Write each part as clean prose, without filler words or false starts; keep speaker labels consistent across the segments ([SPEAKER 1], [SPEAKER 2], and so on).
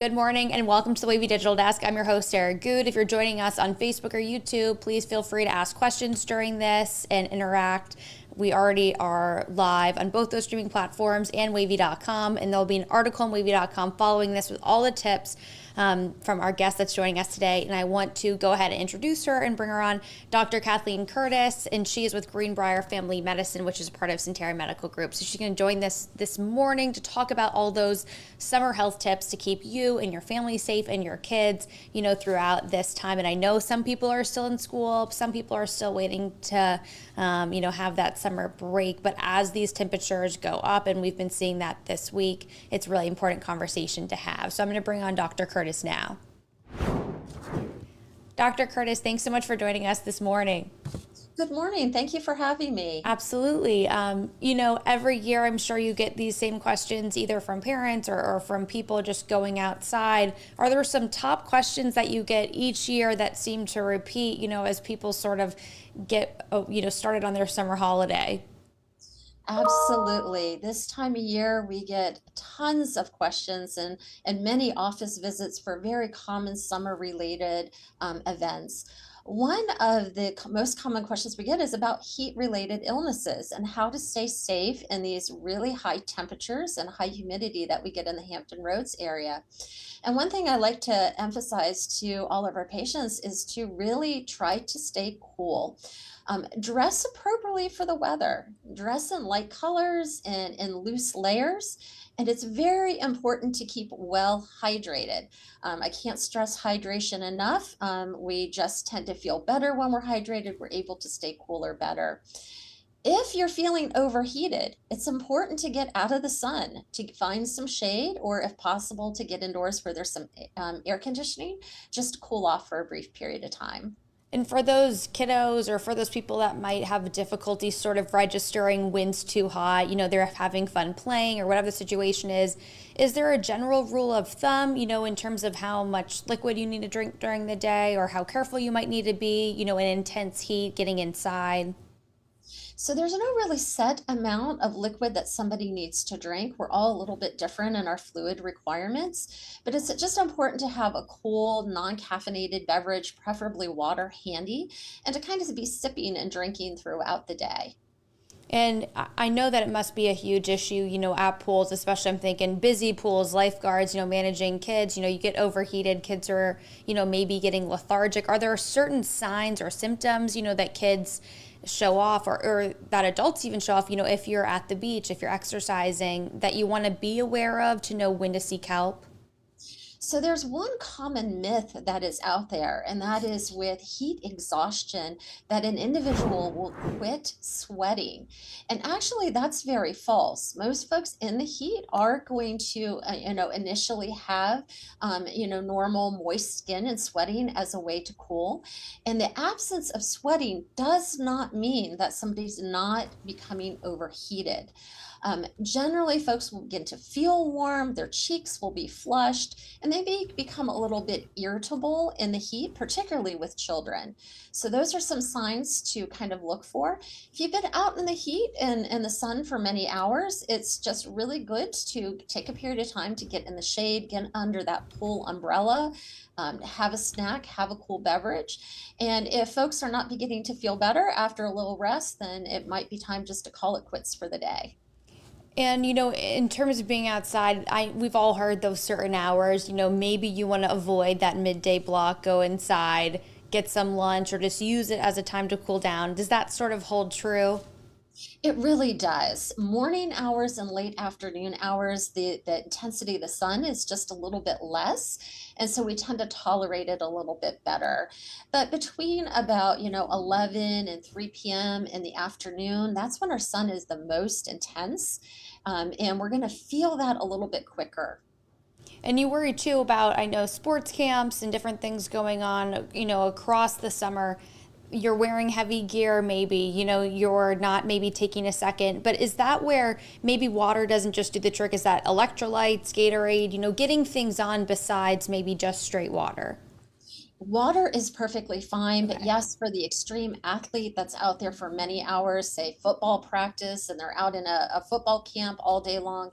[SPEAKER 1] Good morning and welcome to the Wavy Digital Desk. I'm your host, Sarah Good. If you're joining us on Facebook or YouTube, please feel free to ask questions during this and interact. We already are live on both those streaming platforms and wavy.com, and there'll be an article on wavy.com following this with all the tips from our guest that's joining us today. And I want to go ahead and introduce her and bring her on, Dr. Kathleen Curtis, and she is with Greenbrier Family Medicine, which is a part of Sentara Medical Group. So she's going to join this morning to talk about all those summer health tips to keep you and your family safe and your kids, throughout this time. And I know some people are still in school, some people are still waiting to, have that summer break. But as these temperatures go up, and we've been seeing that this week, it's a really important conversation to have. So I'm going to bring on Dr. Curtis now. Dr. Curtis, thanks so much for joining us this morning.
[SPEAKER 2] Good morning. Thank you for having me.
[SPEAKER 1] Absolutely. Every year I'm sure you get these same questions either from parents or from people just going outside. Are there some top questions that you get each year that seem to repeat, as people sort of get, started on their summer holiday?
[SPEAKER 2] Absolutely. This time of year, we get tons of questions and many office visits for very common summer-related events. One of the most common questions we get is about heat-related illnesses and how to stay safe in these really high temperatures and high humidity that we get in the Hampton Roads area. And one thing I like to emphasize to all of our patients is to really try to stay cool. Dress appropriately for the weather. Dress in light colors and in loose layers. And it's very important to keep well hydrated. I can't stress hydration enough. We just tend to feel better when we're hydrated. We're able to stay cooler better. If you're feeling overheated, it's important to get out of the sun, to find some shade, or if possible, to get indoors where there's some air conditioning, just to cool off for a brief period of time.
[SPEAKER 1] And for those kiddos or for those people that might have difficulty sort of registering when's too hot, they're having fun playing or whatever the situation is there a general rule of thumb, in terms of how much liquid you need to drink during the day or how careful you might need to be, in intense heat getting inside?
[SPEAKER 2] So there's no really set amount of liquid that somebody needs to drink. We're all a little bit different in our fluid requirements, but it's just important to have a cool, non-caffeinated beverage, preferably water, handy, and to kind of be sipping and drinking throughout the day.
[SPEAKER 1] And I know that it must be a huge issue, at pools, especially I'm thinking busy pools, lifeguards, managing kids, you get overheated, kids are, maybe getting lethargic. Are there certain signs or symptoms, that kids show off or that adults even show off, if you're at the beach, if you're exercising, that you want to be aware of to know when to seek help?
[SPEAKER 2] So there's one common myth that is out there, and that is with heat exhaustion, that an individual will quit sweating. And actually, that's very false. Most folks in the heat are going to, initially have, normal moist skin and sweating as a way to cool. And the absence of sweating does not mean that somebody's not becoming overheated. Generally, folks will begin to feel warm, their cheeks will be flushed, and they may become a little bit irritable in the heat, particularly with children. So those are some signs to kind of look for. If you've been out in the heat and in the sun for many hours, it's just really good to take a period of time to get in the shade, get under that pool umbrella, have a snack, have a cool beverage. And if folks are not beginning to feel better after a little rest, then it might be time just to call it quits for the day.
[SPEAKER 1] And, in terms of being outside, we've all heard those certain hours, maybe you want to avoid that midday block, go inside, get some lunch, or just use it as a time to cool down. Does that sort of hold true?
[SPEAKER 2] It really does. Morning hours and late afternoon hours, the intensity of the sun is just a little bit less. And so we tend to tolerate it a little bit better. But between about, 11 and 3 p.m. in the afternoon, that's when our sun is the most intense. And we're going to feel that a little bit quicker.
[SPEAKER 1] And you worry too about, I know, sports camps and different things going on, across the summer. You're wearing heavy gear, maybe, you're not maybe taking a second, but is that where maybe water doesn't just do the trick? Is that electrolytes, Gatorade, getting things on besides maybe just straight water?
[SPEAKER 2] Water is perfectly fine, but
[SPEAKER 1] Okay.
[SPEAKER 2] yes, for the extreme athlete that's out there for many hours, say football practice, and they're out in a football camp all day long,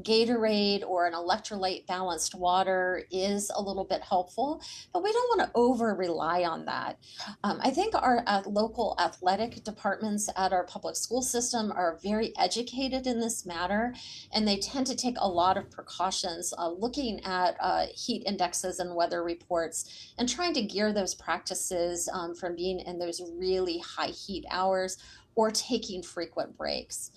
[SPEAKER 2] Gatorade or an electrolyte balanced water is a little bit helpful, but we don't want to over rely on that. I think our local athletic departments at our public school system are very educated in this matter, and they tend to take a lot of precautions looking at heat indexes and weather reports and trying to gear those practices from being in those really high heat hours or taking frequent breaks.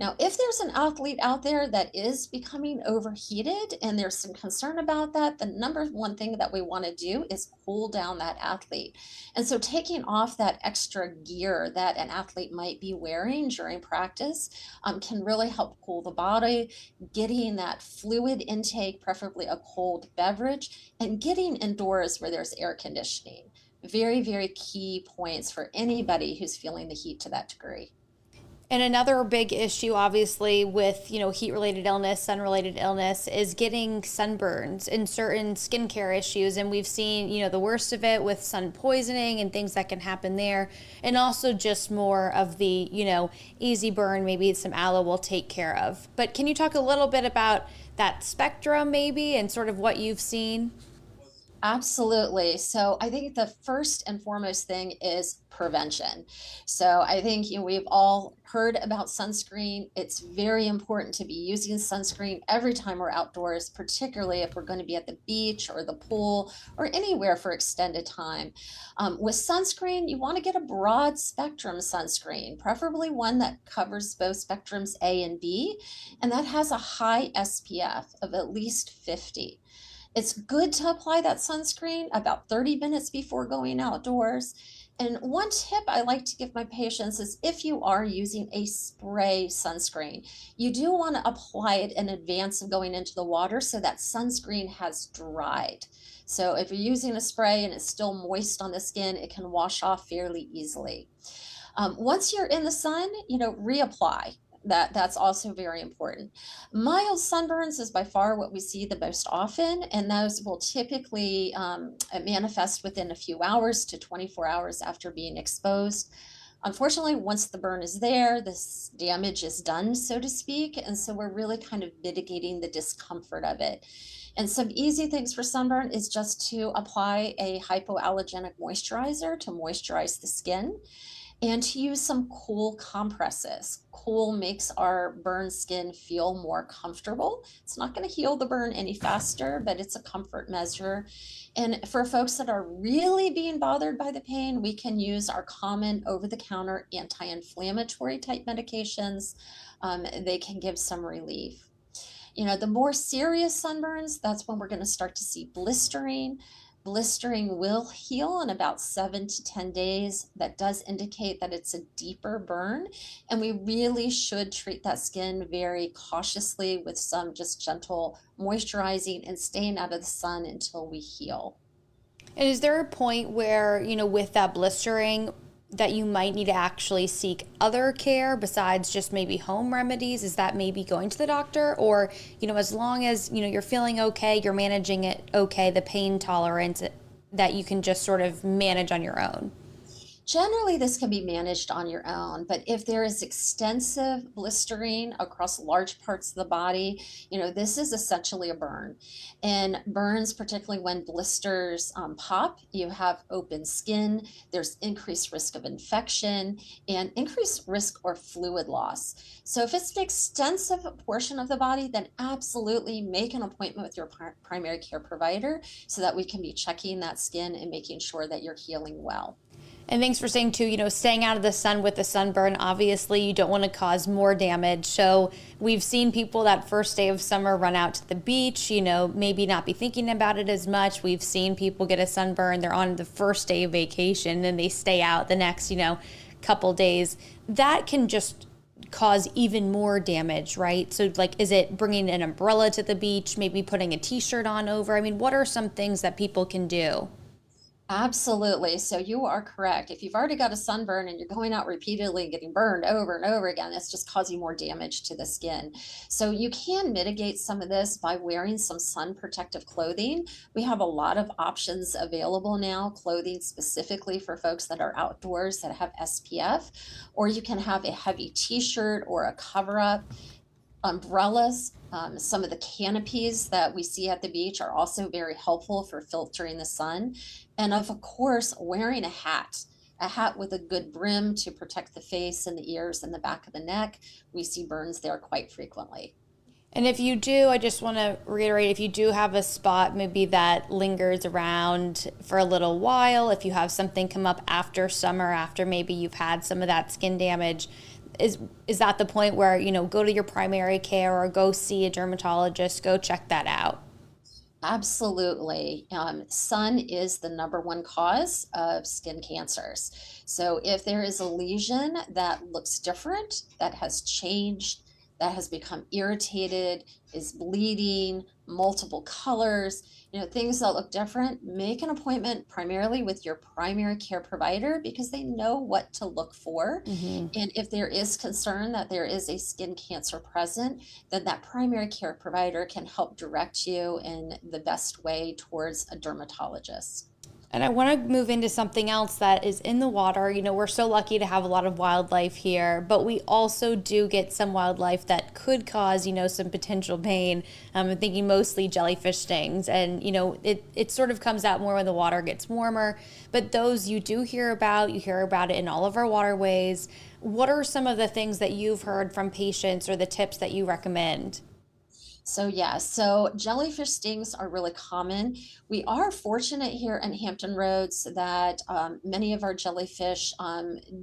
[SPEAKER 2] Now, if there's an athlete out there that is becoming overheated and there's some concern about that, the number one thing that we want to do is cool down that athlete. And so, taking off that extra gear that an athlete might be wearing during practice can really help cool the body, getting that fluid intake, preferably a cold beverage, and getting indoors where there's air conditioning. Very, very key points for anybody who's feeling the heat to that degree.
[SPEAKER 1] And another big issue, obviously, with heat related illness, sun related illness, is getting sunburns and certain skincare issues. And we've seen the worst of it with sun poisoning and things that can happen there, and also just more of the easy burn. Maybe some aloe will take care of. But can you talk a little bit about that spectrum, maybe, and sort of what you've seen?
[SPEAKER 2] Absolutely. So I think the first and foremost thing is prevention. So I think we've all heard about sunscreen. It's very important to be using sunscreen every time we're outdoors, particularly if we're going to be at the beach or the pool or anywhere for extended time. With sunscreen, you want to get a broad spectrum sunscreen, preferably one that covers both spectrums A and B, and that has a high SPF of at least 50. It's good to apply that sunscreen about 30 minutes before going outdoors. And one tip I like to give my patients is if you are using a spray sunscreen, you do want to apply it in advance of going into the water so that sunscreen has dried. So if you're using a spray and it's still moist on the skin, it can wash off fairly easily. Once you're in the sun, reapply. That's also very important. Mild sunburns is by far what we see the most often, and those will typically manifest within a few hours to 24 hours after being exposed. Unfortunately, once the burn is there, this damage is done, so to speak, and so we're really kind of mitigating the discomfort of it. And some easy things for sunburn is just to apply a hypoallergenic moisturizer to moisturize the skin and to use some cool compresses. Cool makes our burn skin feel more comfortable. It's not going to heal the burn any faster, but it's a comfort measure. And for folks that are really being bothered by the pain, we can use our common over the counter anti inflammatory type medications. They can give some relief. The more serious sunburns, that's when we're going to start to see blistering. Blistering will heal in about 7 to 10 days. That does indicate that it's a deeper burn, and we really should treat that skin very cautiously with some just gentle moisturizing and staying out of the sun until we heal.
[SPEAKER 1] And is there a point where, with that blistering, that you might need to actually seek other care besides just maybe home remedies? Is that maybe going to the doctor? Or, as long as, you're feeling okay, you're managing it okay, the pain tolerance that you can just sort of manage on your own?
[SPEAKER 2] Generally, this can be managed on your own, but if there is extensive blistering across large parts of the body, this is essentially a burn. And burns, particularly when blisters pop, you have open skin, there's increased risk of infection and increased risk or fluid loss. So if it's an extensive portion of the body, then absolutely make an appointment with your primary care provider so that we can be checking that skin and making sure that you're healing well.
[SPEAKER 1] And thanks for saying too, staying out of the sun with the sunburn, obviously you don't want to cause more damage. So we've seen people that first day of summer run out to the beach, maybe not be thinking about it as much. We've seen people get a sunburn. They're on the first day of vacation and they stay out the next, couple days. That can just cause even more damage, right? So is it bringing an umbrella to the beach, maybe putting a t-shirt on over? I mean, what are some things that people can do?
[SPEAKER 2] Absolutely. So you are correct. If you've already got a sunburn and you're going out repeatedly and getting burned over and over again, it's just causing more damage to the skin. So you can mitigate some of this by wearing some sun protective clothing. We have a lot of options available now, clothing specifically for folks that are outdoors that have SPF, or you can have a heavy t-shirt or a cover up. Umbrellas, some of the canopies that we see at the beach are also very helpful for filtering the sun. And of course, wearing a hat with a good brim to protect the face and the ears and the back of the neck. We see burns there quite frequently.
[SPEAKER 1] And if you do, I just want to reiterate, if you do have a spot maybe that lingers around for a little while, if you have something come up after summer, after maybe you've had some of that skin damage, is that the point where, go to your primary care or go see a dermatologist, go check that out?
[SPEAKER 2] Absolutely. Sun is the number one cause of skin cancers. So if there is a lesion that looks different, that has changed, that has become irritated, is bleeding, multiple colors, things that look different, make an appointment primarily with your primary care provider because they know what to look for.
[SPEAKER 1] Mm-hmm.
[SPEAKER 2] And if there is concern that there is a skin cancer present, then that primary care provider can help direct you in the best way towards a dermatologist.
[SPEAKER 1] And I want to move into something else that is in the water. We're so lucky to have a lot of wildlife here, but we also do get some wildlife that could cause, some potential pain. I'm thinking mostly jellyfish stings. And, it sort of comes out more when the water gets warmer. But those you do hear about, you hear about it in all of our waterways. What are some of the things that you've heard from patients or the tips that you recommend?
[SPEAKER 2] So jellyfish stings are really common. We are fortunate here in Hampton Roads that many of our jellyfish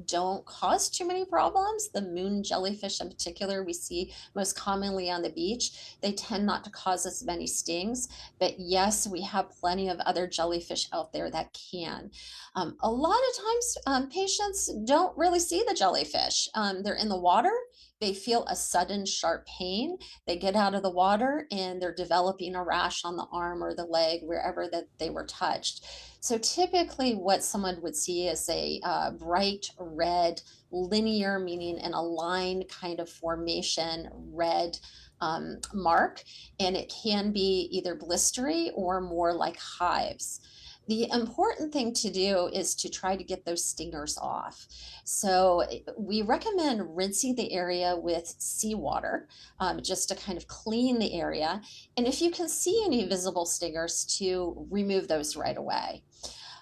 [SPEAKER 2] don't cause too many problems. The moon jellyfish in particular, we see most commonly on the beach. They tend not to cause as many stings, but yes, we have plenty of other jellyfish out there that can. A lot of times, patients don't really see the jellyfish. They're in the water. They feel a sudden sharp pain, they get out of the water and they're developing a rash on the arm or the leg, wherever that they were touched. So typically what someone would see is a bright red, linear, meaning in a line kind of formation, red mark, and it can be either blistery or more like hives. The important thing to do is to try to get those stingers off. So we recommend rinsing the area with seawater, just to kind of clean the area. And if you can see any visible stingers, to remove those right away.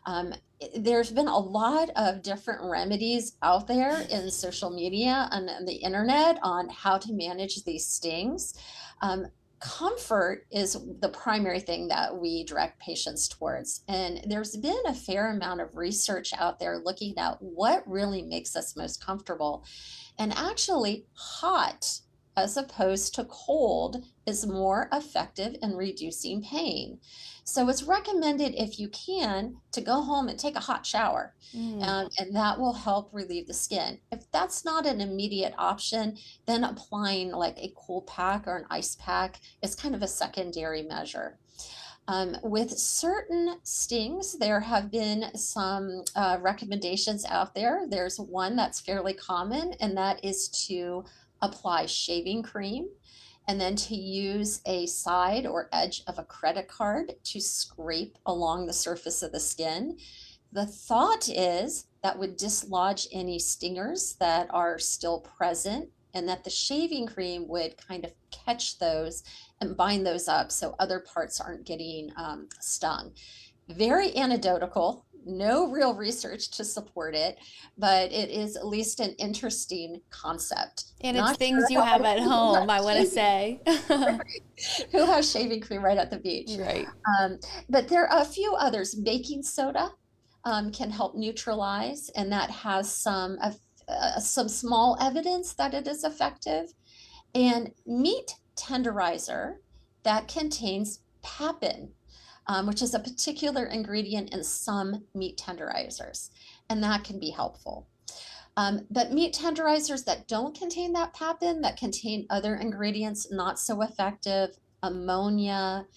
[SPEAKER 2] Um, there's been a lot of different remedies out there in social media and on the internet on how to manage these stings. Um, Comfort is the primary thing that we direct patients towards. And there's been a fair amount of research out there looking at what really makes us most comfortable. And actually, hot as opposed to cold is more effective in reducing pain. So it's recommended, if you can, to go home and take a hot shower,
[SPEAKER 1] Mm.
[SPEAKER 2] and that will help relieve the skin. If that's not an immediate option, then applying like a cool pack or an ice pack is kind of a secondary measure. With certain stings, there have been some recommendations out there. There's one that's fairly common, and that is to apply shaving cream and then to use a side or edge of a credit card to scrape along the surface of the skin. The thought is that would dislodge any stingers that are still present, and that the shaving cream would kind of catch those and bind those up so other parts aren't getting stung. Very anecdotal, no real research to support it, but it is at least an interesting concept.
[SPEAKER 1] And it's
[SPEAKER 2] Not sure
[SPEAKER 1] things you
[SPEAKER 2] how
[SPEAKER 1] have
[SPEAKER 2] many
[SPEAKER 1] at
[SPEAKER 2] people
[SPEAKER 1] home,
[SPEAKER 2] have
[SPEAKER 1] I want to
[SPEAKER 2] shaving,
[SPEAKER 1] say.
[SPEAKER 2] who have shaving cream right at the beach.
[SPEAKER 1] Right.
[SPEAKER 2] Um, but there are a few others. Baking soda can help neutralize, and that has some small evidence that it is effective. And meat tenderizer that contains papain, which is a particular ingredient in some meat tenderizers, and that can be helpful. But meat tenderizers that don't contain that papain, that contain other ingredients, not so effective. Ammonia,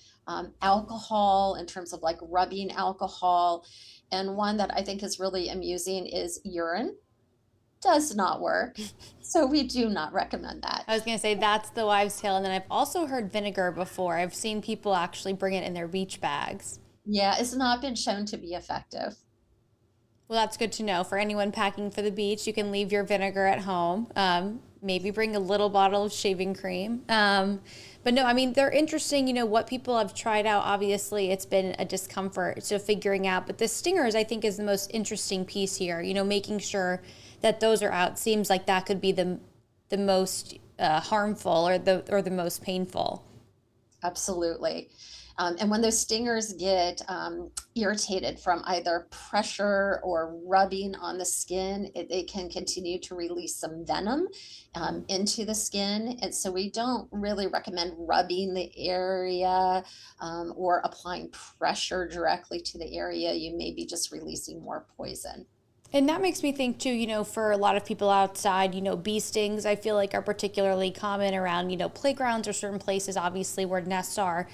[SPEAKER 2] alcohol in terms of like rubbing alcohol. And one that I think is really amusing is urine. Does not work. So we do not recommend that.
[SPEAKER 1] I was going to say that's the wives' tale. And then I've also heard vinegar before. I've seen people actually bring it in their beach bags.
[SPEAKER 2] Yeah, it's not been shown to be effective.
[SPEAKER 1] Well, that's good to know. For anyone packing for the beach, you can leave your vinegar at home. Maybe bring a little bottle of shaving cream. But no, I mean, they're interesting, what people have tried out. Obviously, it's been a discomfort. So figuring out, but the stingers, I think, is the most interesting piece here, making sure that those are out seems like that could be the most harmful or the most painful.
[SPEAKER 2] Absolutely. And when those stingers get irritated from either pressure or rubbing on the skin, they can continue to release some venom into the skin. And so we don't really recommend rubbing the area or applying pressure directly to the area. You may be just releasing more poison.
[SPEAKER 1] And that makes me think too, for a lot of people outside, bee stings I feel like are particularly common around, playgrounds or certain places, obviously, where nests are.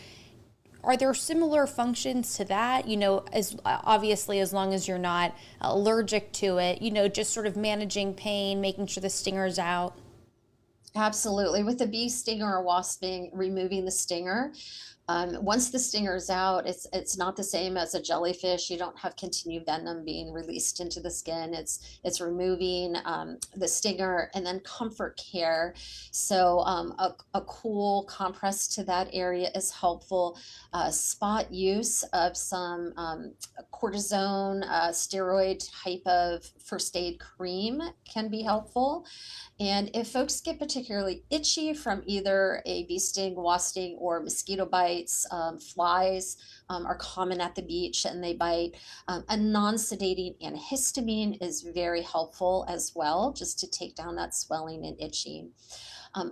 [SPEAKER 1] Are there similar functions to that? As obviously, as long as you're not allergic to it, just sort of managing pain, making sure the stinger's out.
[SPEAKER 2] Absolutely. With the bee stinger or wasp sting, removing the stinger. Once the stinger's out, it's not the same as a jellyfish. You don't have continued venom being released into the skin. It's removing the stinger and then comfort care. So a cool compress to that area is helpful. Spot use of some cortisone steroid type of first aid cream can be helpful. And if folks get particularly itchy from either a bee sting, wasp sting, or mosquito bites, flies are common at the beach and they bite. A non sedating antihistamine is very helpful as well, just to take down that swelling and itching.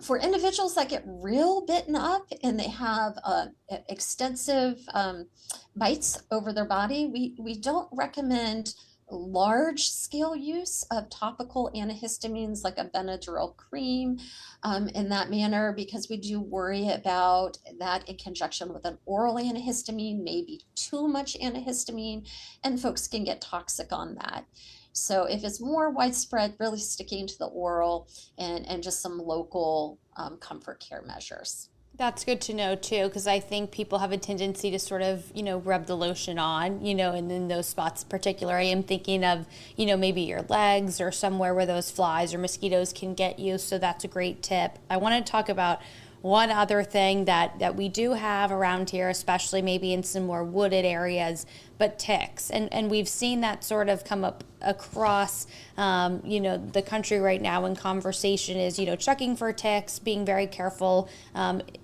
[SPEAKER 2] For individuals that get real bitten up and they have extensive bites over their body, we don't recommend large scale use of topical antihistamines like a Benadryl cream in that manner, because we do worry about that in conjunction with an oral antihistamine, maybe too much antihistamine, and folks can get toxic on that. So if it's more widespread, really sticking to the oral and just some local comfort care measures.
[SPEAKER 1] That's good to know too, because I think people have a tendency to sort of, rub the lotion on, and in those spots in particular, I am thinking of, maybe your legs or somewhere where those flies or mosquitoes can get you. So that's a great tip. I want to talk about one other thing that we do have around here, especially maybe in some more wooded areas, but ticks. And we've seen that sort of come up across, the country right now in conversation is, checking for ticks, being very careful.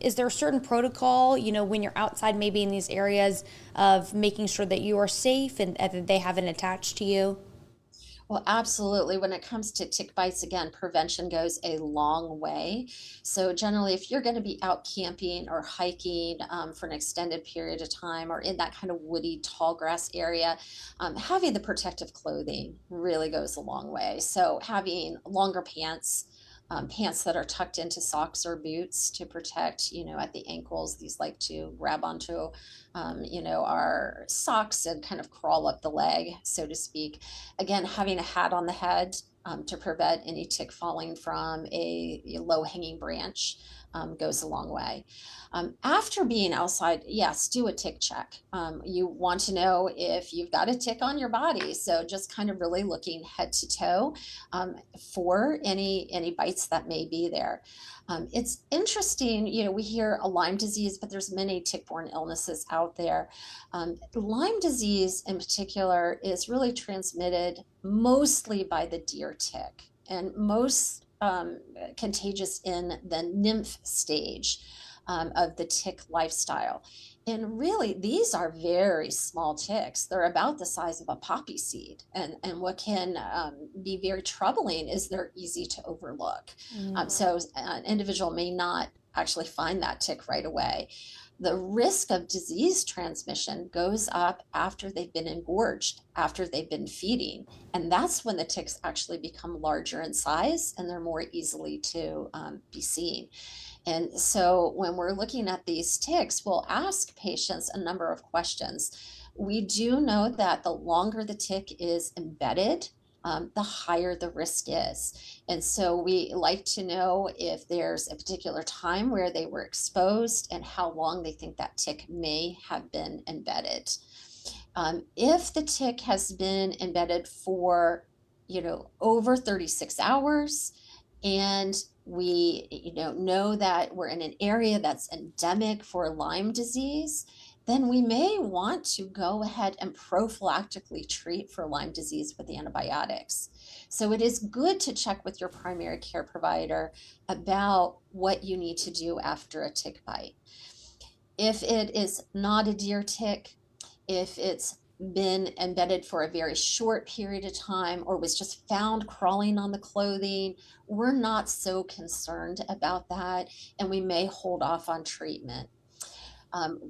[SPEAKER 1] Is there a certain protocol, when you're outside maybe in these areas of making sure that you are safe and that they haven't attached to you?
[SPEAKER 2] Well, absolutely. When it comes to tick bites, again, prevention goes a long way. So, generally, if you're going to be out camping or hiking for an extended period of time or in that kind of woody, tall grass area, having the protective clothing really goes a long way. So, having longer pants, pants that are tucked into socks or boots to protect, at the ankles. These like to grab onto, our socks and kind of crawl up the leg, so to speak. Again, having a hat on the head to prevent any tick falling from a low hanging branch goes a long way. After being outside, yes, do a tick check. You want to know if you've got a tick on your body. So just kind of really looking head to toe for any bites that may be there. It's interesting, we hear a Lyme disease, but there's many tick-borne illnesses out there. Lyme disease in particular is really transmitted mostly by the deer tick and most contagious in the nymph stage of the tick lifestyle. And really, these are very small ticks. They're about the size of a poppy seed. And what can be very troubling is they're easy to overlook. So an individual may not actually find that tick right away. The risk of disease transmission goes up after they've been engorged, after they've been feeding. And that's when the ticks actually become larger in size and they're more easily to be seen. And so when we're looking at these ticks, we'll ask patients a number of questions. We do know that the longer the tick is embedded, the higher the risk is. And so we like to know if there's a particular time where they were exposed and how long they think that tick may have been embedded. If the tick has been embedded for, over 36 hours, and we, know that we're in an area that's endemic for Lyme disease, then we may want to go ahead and prophylactically treat for Lyme disease with antibiotics. So it is good to check with your primary care provider about what you need to do after a tick bite. If it is not a deer tick, if it's been embedded for a very short period of time or was just found crawling on the clothing, we're not so concerned about that, and we may hold off on treatment.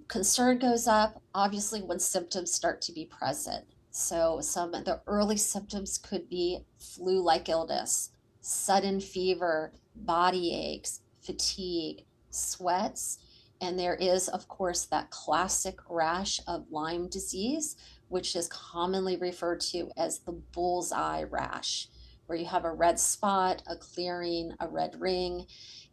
[SPEAKER 2] Concern goes up, obviously, when symptoms start to be present. So, some of the early symptoms could be flu like illness, sudden fever, body aches, fatigue, sweats. And there is, of course, that classic rash of Lyme disease, which is commonly referred to as the bullseye rash, where you have a red spot, a clearing, a red ring.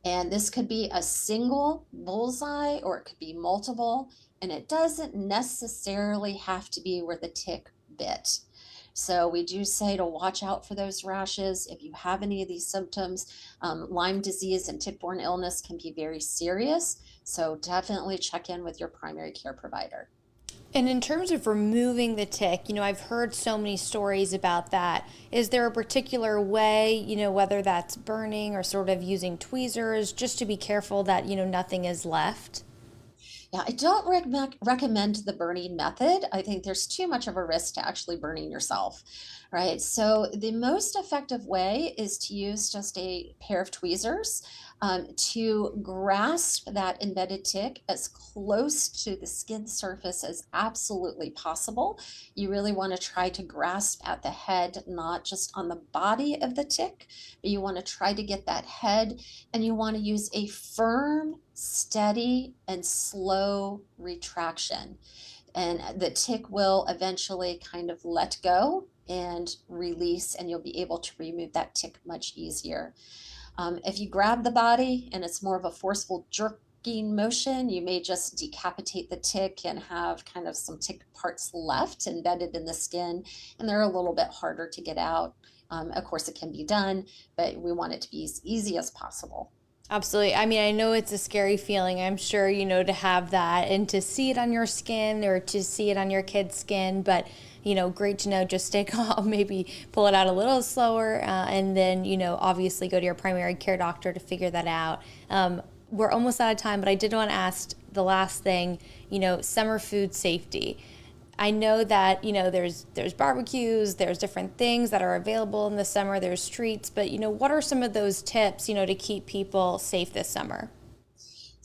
[SPEAKER 2] And this could be a single bullseye or it could be multiple, and it doesn't necessarily have to be where the tick bit. So we do say to watch out for those rashes. If you have any of these symptoms, Lyme disease and tick-borne illness can be very serious. So definitely check in with your primary care provider.
[SPEAKER 1] And in terms of removing the tick, I've heard so many stories about that. Is there a particular way, whether that's burning or sort of using tweezers, just to be careful that, nothing is left?
[SPEAKER 2] Yeah, I don't recommend the burning method. I think there's too much of a risk to actually burning yourself, right? So the most effective way is to use just a pair of tweezers to grasp that embedded tick as close to the skin surface as absolutely possible. You really want to try to grasp at the head, not just on the body of the tick, but you want to try to get that head, and you want to use a firm, steady, and slow retraction. And the tick will eventually kind of let go and release, and you'll be able to remove that tick much easier. If you grab the body and it's more of a forceful jerking motion, you may just decapitate the tick and have kind of some tick parts left embedded in the skin, and they're a little bit harder to get out. Of course, it can be done, but we want it to be as easy as possible.
[SPEAKER 1] Absolutely. I mean, I know it's a scary feeling, I'm sure, to have that and to see it on your skin or to see it on your kid's skin. But, great to know, just stay calm, maybe pull it out a little slower, and then, obviously go to your primary care doctor to figure that out. We're almost out of time, but I did want to ask the last thing, summer food safety. I know that there's barbecues, there's different things that are available in the summer, there's treats, but what are some of those tips to keep people safe this summer?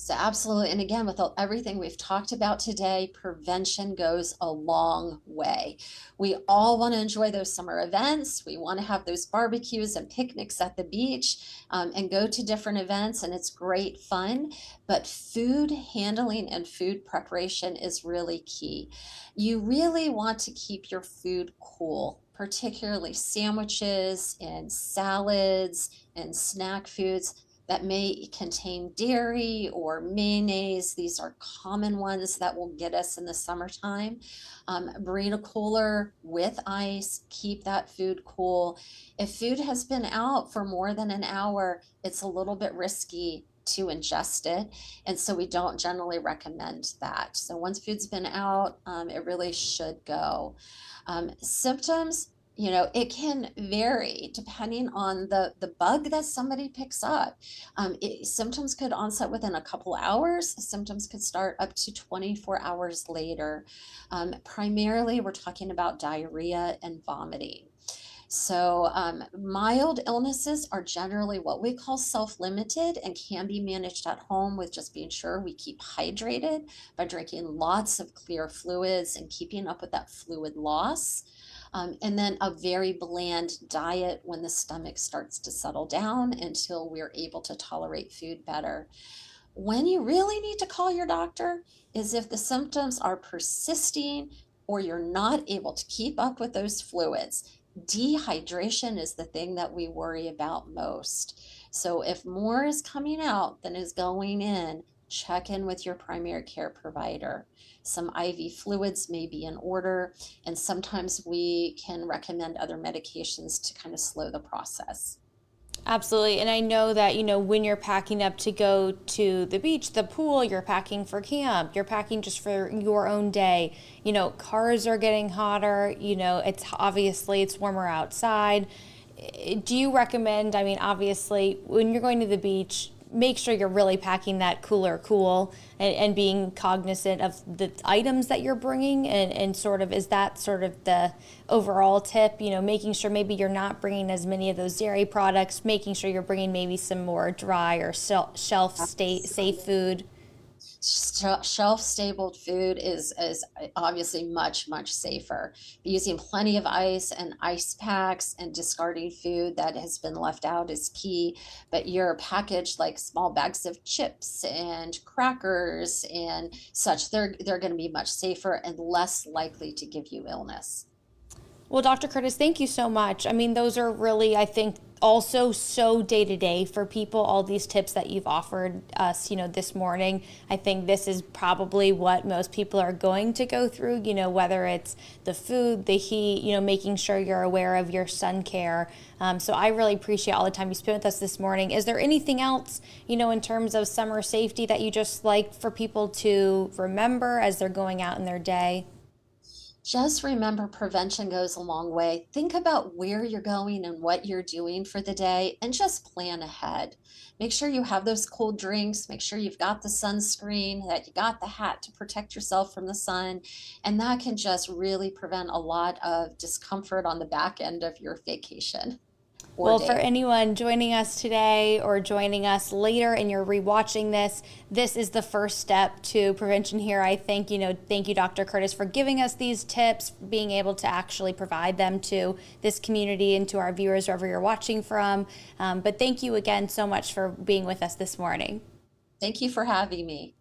[SPEAKER 2] So, absolutely. And again, with everything we've talked about today, prevention goes a long way. We all want to enjoy those summer events. We want to have those barbecues and picnics at the beach, and go to different events, and it's great fun. But food handling and food preparation is really key. You really want to keep your food cool, particularly sandwiches and salads and snack foods that may contain dairy or mayonnaise. These are common ones that will get us in the summertime. Bring a cooler with ice, keep that food cool. If food has been out for more than an hour, it's a little bit risky to ingest it. And so we don't generally recommend that. So once food's been out, it really should go. Symptoms, it can vary depending on the bug that somebody picks up. Symptoms could onset within a couple hours. Symptoms could start up to 24 hours later. Primarily, we're talking about diarrhea and vomiting. So, mild illnesses are generally what we call self-limited and can be managed at home with just being sure we keep hydrated by drinking lots of clear fluids and keeping up with that fluid loss. And then a very bland diet when the stomach starts to settle down until we're able to tolerate food better. When you really need to call your doctor is if the symptoms are persisting or you're not able to keep up with those fluids. Dehydration is the thing that we worry about most. So if more is coming out than is going in, check in with your primary care provider. Some IV fluids may be in order, and sometimes we can recommend other medications to kind of slow the process.
[SPEAKER 1] Absolutely. And I know that, when you're packing up to go to the beach, the pool, you're packing for camp, you're packing just for your own day. Cars are getting hotter, it's obviously it's warmer outside. Do you recommend, I mean, obviously, when you're going to the beach, make sure you're really packing that cooler cool and being cognizant of the items that you're bringing and sort of is that sort of the overall tip, making sure maybe you're not bringing as many of those dairy products, making sure you're bringing maybe some more dry or shelf state safe food.
[SPEAKER 2] Shelf stable food is obviously much safer. Using plenty of ice and ice packs and discarding food that has been left out is key. But your packaged like small bags of chips and crackers and such, they're going to be much safer and less likely to give you illness.
[SPEAKER 1] Well, Dr. Curtis, thank you so much. I mean, those are really, I think, also so day to day for people, all these tips that you've offered us, this morning. I think this is probably what most people are going to go through, whether it's the food, the heat, making sure you're aware of your sun care. So I really appreciate all the time you spent with us this morning. Is there anything else, in terms of summer safety that you just like for people to remember as they're going out in their day?
[SPEAKER 2] Just remember prevention goes a long way. Think about where you're going and what you're doing for the day and just plan ahead. Make sure you have those cold drinks. Make sure you've got the sunscreen, that you got the hat to protect yourself from the sun. And that can just really prevent a lot of discomfort on the back end of your vacation or
[SPEAKER 1] Well, for
[SPEAKER 2] day.
[SPEAKER 1] anyone joining us today or joining us later and you're rewatching this, this is the first step to prevention here. I think, thank you, Dr. Curtis, for giving us these tips, being able to actually provide them to this community and to our viewers wherever you're watching from. But thank you again so much for being with us this morning.
[SPEAKER 2] Thank you for having me.